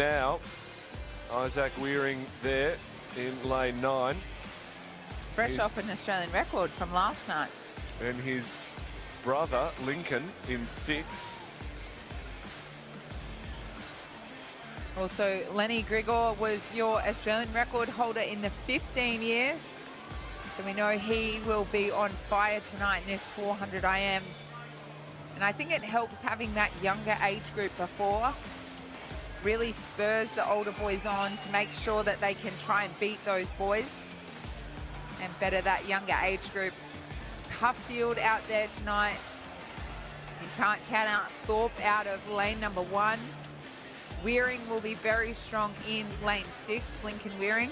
Now, Isaac Wearing there in lane 9. Fresh off an Australian record from last night. And his brother, Lincoln, in 6. Also, Lenny Grigor was your Australian record holder in the 15 years. So we know he will be on fire tonight in this 400 IM. And I think it helps having that younger age group before. Really spurs the older boys on to make sure that they can try and beat those boys and better that younger age group. Tough field out there tonight. You can't count out Thorpe out of lane number 1. Wearing will be very strong in lane 6, Lincoln Wearing.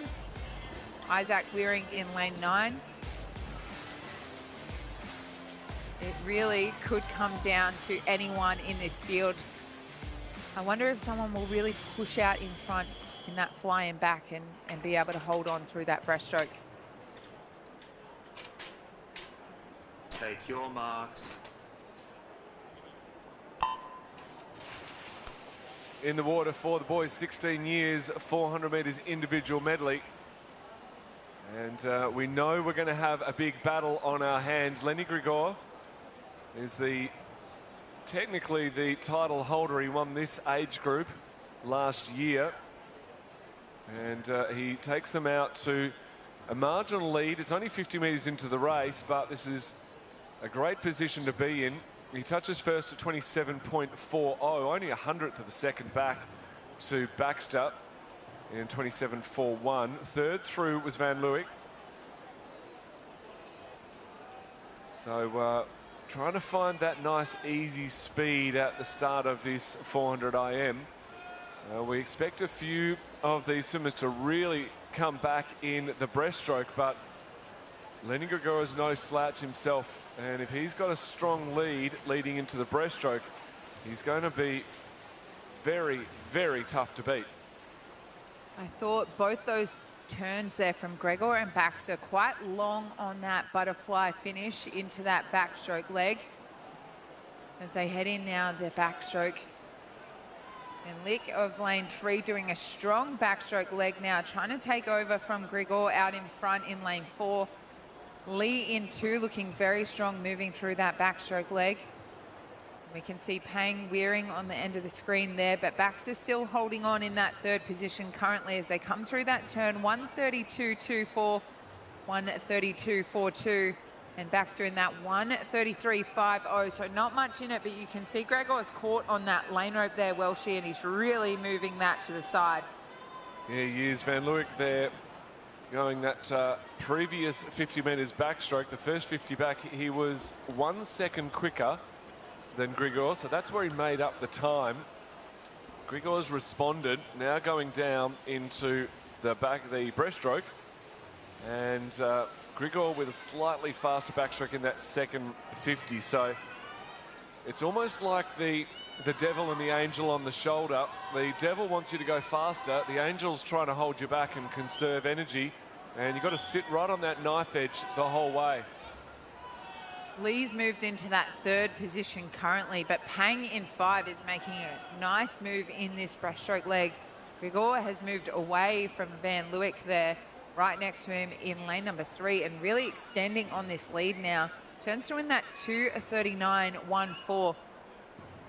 Isaac Wearing in lane 9. It really could come down to anyone in this field. I wonder if someone will really push out in front in that flying back and be able to hold on through that breaststroke. Take your marks. In the water for the boys, 16 years, 400 metres individual medley. And we know we're going to have a big battle on our hands. Lenny Grigor is technically the title holder. He won this age group last year. And he takes them out to a marginal lead. It's only 50 metres into the race, but this is a great position to be in. He touches first at 27.40, only 100th of a second back to Baxter in 27.41. Third through was Van Leeuwen. So trying to find that nice easy speed at the start of this 400 IM. We expect a few of these swimmers to really come back in the breaststroke, but Lenny Grigor is no slouch himself, and if he's got a strong lead leading into the breaststroke, he's going to be very, very tough to beat. I thought both those turns there from Grigor and Baxter quite long on that butterfly finish into that backstroke leg. As they head in now, the backstroke. And Lick of lane 3 doing a strong backstroke leg now, trying to take over from Grigor out in front in lane 4. Lee in 2 looking very strong moving through that backstroke leg. We can see Pang Wearing on the end of the screen there, but Baxter still holding on in that 3rd position currently as they come through that turn. 132.24, 132.42, and Baxter in that 133.50. So not much in it, but you can see Grigor's caught on that lane rope there, Welshie, and he's really moving that to the side. Yeah, he is. Van Leeuwen there going that previous 50 metres backstroke. The first 50 back, he was 1 second quicker than Grigor, so that's where he made up the time. Grigor's responded, now going down into the breaststroke, and Grigor with a slightly faster backstroke in that second 50. So it's almost like the devil and the angel on the shoulder. The devil wants you to go faster. The angel's trying to hold you back and conserve energy. And you've got to sit right on that knife edge the whole way. Lee's moved into that 3rd position currently, but Pang in 5 is making a nice move in this breaststroke leg. Grigor has moved away from Van Leeuwen there, right next to him in lane number 3, and really extending on this lead now. Turns to win that 2:39.14.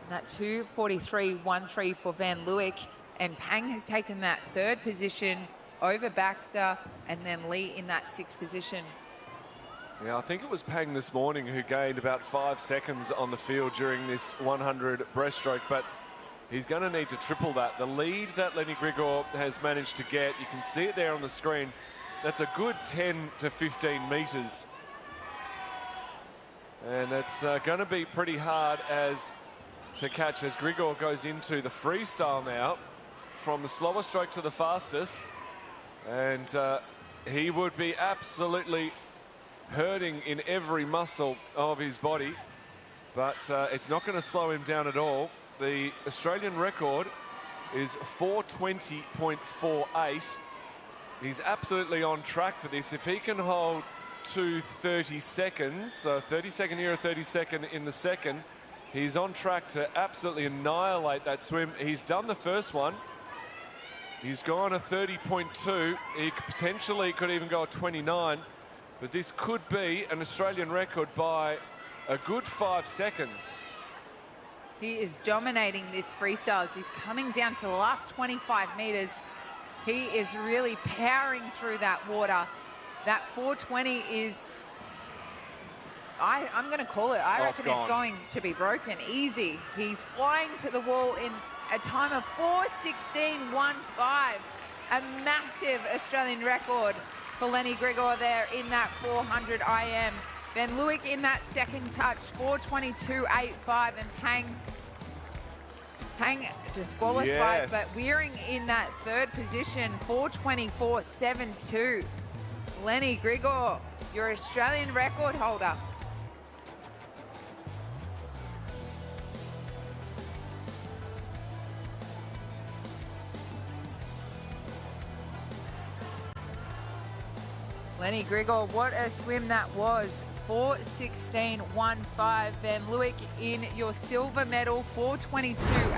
That 2:43.13 for Van Leeuwen, and Pang has taken that 3rd position over Baxter, and then Lee in that 6th position. Yeah, I think it was Pang this morning who gained about 5 seconds on the field during this 100 breaststroke, but he's going to need to triple that. The lead that Lenny Grigor has managed to get, you can see it there on the screen, that's a good 10 to 15 metres. And that's going to be pretty hard to catch as Grigor goes into the freestyle now, from the slower stroke to the fastest. And he would be absolutely hurting in every muscle of his body, but it's not going to slow him down at all. The Australian record is 4:20.48. He's absolutely on track for this. If he can hold to 30 seconds, so 30-second here, 30-second in the second, he's on track to absolutely annihilate that swim. He's done the first one. He's gone a 30.2. He potentially could even go a 29, but this could be an Australian record by a good 5 seconds. He is dominating this freestyle as he's coming down to the last 25 metres. He is really powering through that water. That 420 is, I'm going to call it. I reckon it's going to be broken easy. He's flying to the wall in a time of 4:16.15. A massive Australian record for Lenny Grigor there in that 400 IM. Van Leeuwen in that second touch, 4:22.85, and Pang disqualified, but Wearing in that third position, 4:24.72. Lenny Grigor, your Australian record holder. Lenny Grigor, what a swim that was. 4:16.15. Van Leeuwen in your silver medal, 4:22.